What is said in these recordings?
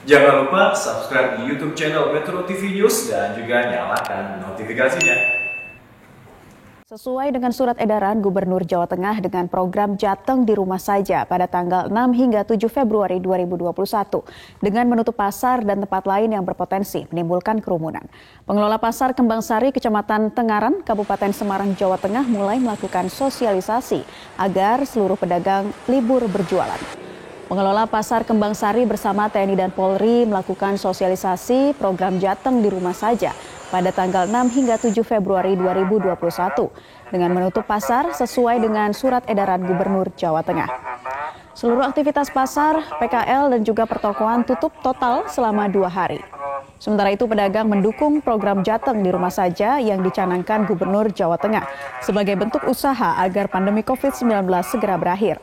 Jangan lupa subscribe di YouTube channel Metro TV News dan juga nyalakan notifikasinya. Sesuai dengan surat edaran Gubernur Jawa Tengah dengan program Jateng di Rumah Saja pada tanggal 6 hingga 7 Februari 2021 dengan menutup pasar dan tempat lain yang berpotensi menimbulkan kerumunan. Pengelola Pasar Kembang Sari, Kecamatan Tengaran, Kabupaten Semarang, Jawa Tengah mulai melakukan sosialisasi agar seluruh pedagang libur berjualan. Pengelola Pasar Kembang Sari bersama TNI dan Polri melakukan sosialisasi program Jateng di Rumah Saja pada tanggal 6 hingga 7 Februari 2021 dengan menutup pasar sesuai dengan surat edaran Gubernur Jawa Tengah. Seluruh aktivitas pasar, PKL dan juga pertokoan tutup total selama 2 hari. Sementara itu pedagang mendukung program Jateng di Rumah Saja yang dicanangkan Gubernur Jawa Tengah sebagai bentuk usaha agar pandemi COVID-19 segera berakhir.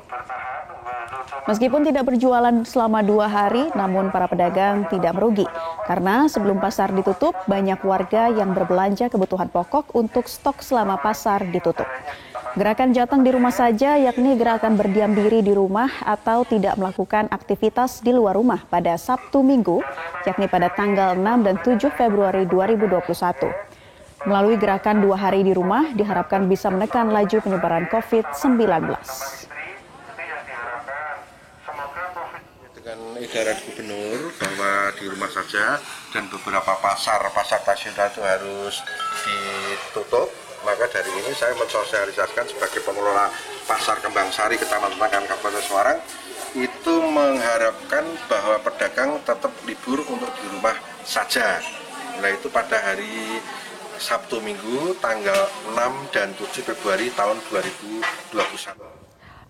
Meskipun tidak berjualan selama 2 hari, namun para pedagang tidak merugi. Karena sebelum pasar ditutup, banyak warga yang berbelanja kebutuhan pokok untuk stok selama pasar ditutup. Gerakan Jateng di Rumah Saja yakni gerakan berdiam diri di rumah atau tidak melakukan aktivitas di luar rumah pada Sabtu Minggu, yakni pada tanggal 6 dan 7 Februari 2021. Melalui gerakan 2 hari di rumah, diharapkan bisa menekan laju penyebaran COVID-19. Dengan edaran gubernur bahwa di rumah saja dan beberapa pasar tradisional itu harus ditutup, maka dari ini saya mensosialisasikan sebagai pengelola Pasar Kembang Sari, Kecamatan Tengaran, Kabupaten Semarang, itu mengharapkan bahwa pedagang tetap libur untuk di rumah saja. Nah, itu pada hari Sabtu Minggu tanggal 6 dan 7 Februari tahun 2021.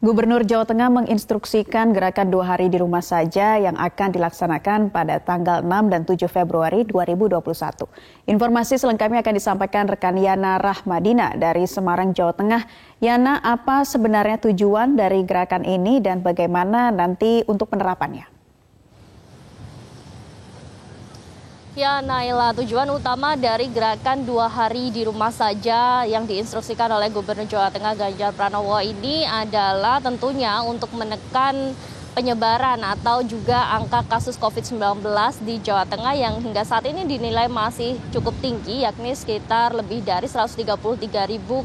Gubernur Jawa Tengah menginstruksikan gerakan 2 hari di rumah saja yang akan dilaksanakan pada tanggal 6 dan 7 Februari 2021. Informasi selengkapnya akan disampaikan rekan Yana Rahmadina dari Semarang, Jawa Tengah. Yana, apa sebenarnya tujuan dari gerakan ini dan bagaimana nanti untuk penerapannya? Ya Naila, tujuan utama dari gerakan 2 hari di rumah saja yang diinstruksikan oleh Gubernur Jawa Tengah Ganjar Pranowo ini adalah tentunya untuk menekan penyebaran atau juga angka kasus COVID-19 di Jawa Tengah yang hingga saat ini dinilai masih cukup tinggi, yakni sekitar lebih dari 133.000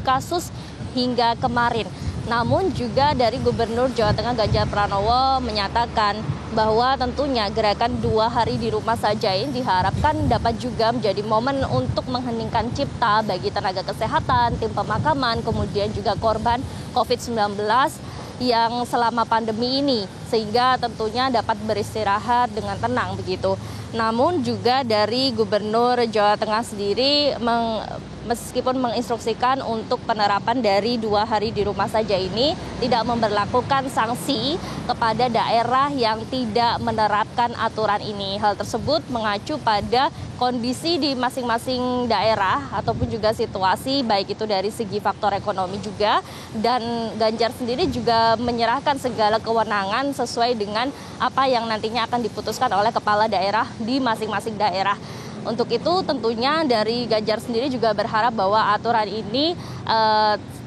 kasus hingga kemarin. Namun juga dari Gubernur Jawa Tengah Ganjar Pranowo menyatakan bahwa tentunya gerakan 2 hari di rumah saja ini diharapkan dapat juga menjadi momen untuk mengheningkan cipta bagi tenaga kesehatan, tim pemakaman, kemudian juga korban COVID-19 yang selama pandemi ini, sehingga tentunya dapat beristirahat dengan tenang begitu. Namun juga dari Gubernur Jawa Tengah sendiri meskipun menginstruksikan untuk penerapan dari 2 hari di rumah saja ini tidak memberlakukan sanksi kepada daerah yang tidak menerapkan aturan ini. Hal tersebut mengacu pada kondisi di masing-masing daerah ataupun juga situasi baik itu dari segi faktor ekonomi juga, dan Ganjar sendiri juga menyerahkan segala kewenangan sesuai dengan apa yang nantinya akan diputuskan oleh kepala daerah di masing-masing daerah. Untuk itu tentunya dari Ganjar sendiri juga berharap bahwa aturan ini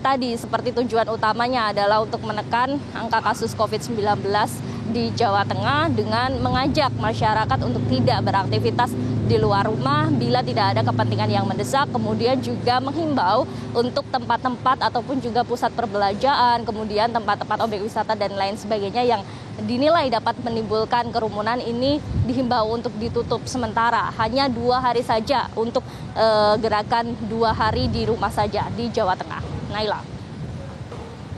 tadi seperti tujuan utamanya adalah untuk menekan angka kasus COVID-19 di Jawa Tengah dengan mengajak masyarakat untuk tidak beraktivitas di luar rumah bila tidak ada kepentingan yang mendesak, kemudian juga menghimbau untuk tempat-tempat ataupun juga pusat perbelanjaan, kemudian tempat-tempat objek wisata dan lain sebagainya yang dinilai dapat menimbulkan kerumunan ini dihimbau untuk ditutup sementara. Hanya 2 hari saja untuk gerakan 2 hari di rumah saja di Jawa Tengah. Naila.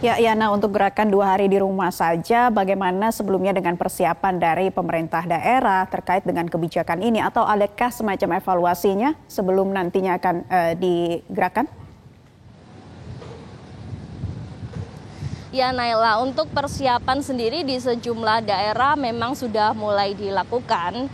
Ya, Yana, untuk gerakan 2 hari di rumah saja, bagaimana sebelumnya dengan persiapan dari pemerintah daerah terkait dengan kebijakan ini, atau adakah semacam evaluasinya sebelum nantinya akan digerakkan? Ya Naila, untuk persiapan sendiri di sejumlah daerah memang sudah mulai dilakukan.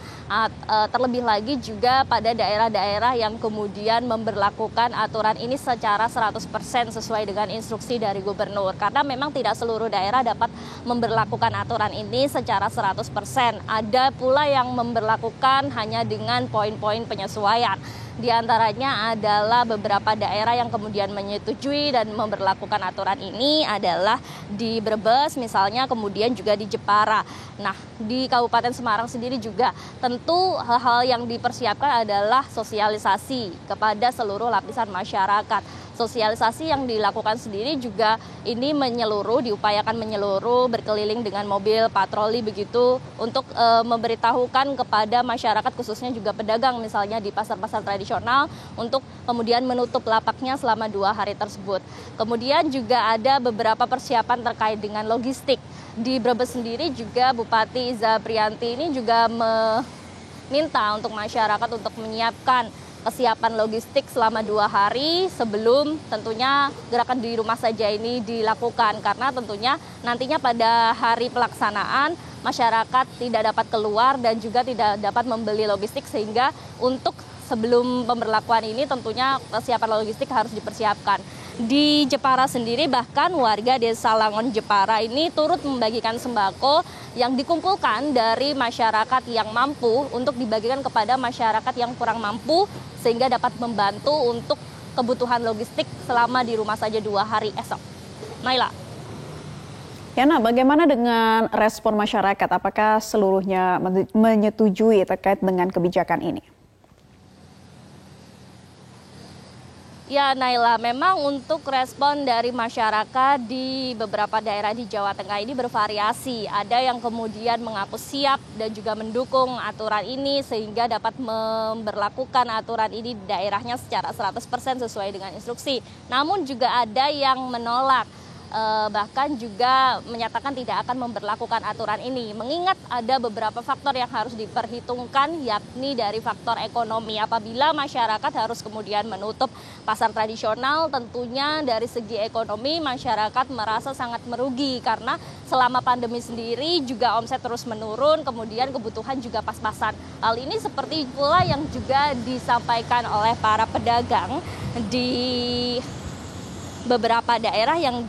Terlebih lagi juga pada daerah-daerah yang kemudian memberlakukan aturan ini secara 100% sesuai dengan instruksi dari gubernur. Karena memang tidak seluruh daerah dapat memberlakukan aturan ini secara 100%. Ada pula yang memberlakukan hanya dengan poin-poin penyesuaian. Di antaranya adalah beberapa daerah yang kemudian menyetujui dan memberlakukan aturan ini adalah di Brebes misalnya, kemudian juga di Jepara. Nah, di Kabupaten Semarang sendiri juga tentu hal-hal yang dipersiapkan adalah sosialisasi kepada seluruh lapisan masyarakat. Sosialisasi yang dilakukan sendiri juga ini menyeluruh, diupayakan menyeluruh, berkeliling dengan mobil patroli begitu untuk memberitahukan kepada masyarakat khususnya juga pedagang misalnya di pasar-pasar tradisional untuk kemudian menutup lapaknya selama 2 hari tersebut. Kemudian juga ada beberapa persiapan terkait dengan logistik. Di Brebes sendiri juga Bupati Iza Priyanti ini juga meminta untuk masyarakat untuk menyiapkan kesiapan logistik selama 2 hari sebelum tentunya gerakan di rumah saja ini dilakukan, karena tentunya nantinya pada hari pelaksanaan masyarakat tidak dapat keluar dan juga tidak dapat membeli logistik, sehingga untuk sebelum pemberlakuan ini tentunya kesiapan logistik harus dipersiapkan. Di Jepara sendiri bahkan warga Desa Langon Jepara ini turut membagikan sembako yang dikumpulkan dari masyarakat yang mampu untuk dibagikan kepada masyarakat yang kurang mampu sehingga dapat membantu untuk kebutuhan logistik selama di rumah saja 2 hari esok. Naila. Yana, bagaimana dengan respon masyarakat? Apakah seluruhnya menyetujui terkait dengan kebijakan ini? Ya Naila, memang untuk respon dari masyarakat di beberapa daerah di Jawa Tengah ini bervariasi. Ada yang kemudian mengaku siap dan juga mendukung aturan ini sehingga dapat memberlakukan aturan ini di daerahnya secara 100% sesuai dengan instruksi. Namun juga ada yang menolak. Bahkan juga menyatakan tidak akan memberlakukan aturan ini. Mengingat ada beberapa faktor yang harus diperhitungkan, yakni dari faktor ekonomi. Apabila masyarakat harus kemudian menutup pasar tradisional, tentunya dari segi ekonomi masyarakat merasa sangat merugi karena selama pandemi sendiri juga omset terus menurun, kemudian kebutuhan juga pas-pasan. Hal ini seperti pula yang juga disampaikan oleh para pedagang di beberapa daerah yang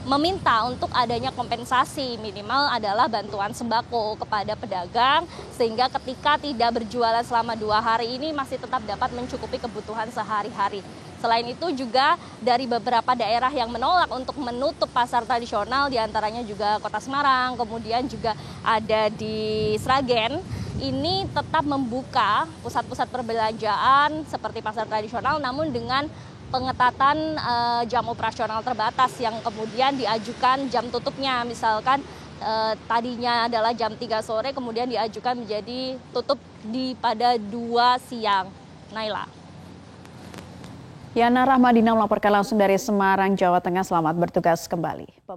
meminta untuk adanya kompensasi minimal adalah bantuan sembako kepada pedagang sehingga ketika tidak berjualan selama 2 hari ini masih tetap dapat mencukupi kebutuhan sehari-hari. Selain itu juga dari beberapa daerah yang menolak untuk menutup pasar tradisional, diantaranya juga Kota Semarang, kemudian juga ada di Sragen, ini tetap membuka pusat-pusat perbelanjaan seperti pasar tradisional namun dengan pengetatan jam operasional terbatas yang kemudian diajukan jam tutupnya. Misalkan tadinya adalah jam 3 sore kemudian diajukan menjadi tutup pada 2 siang. Naila. Yana Rahmadina melaporkan langsung dari Semarang, Jawa Tengah. Selamat bertugas kembali.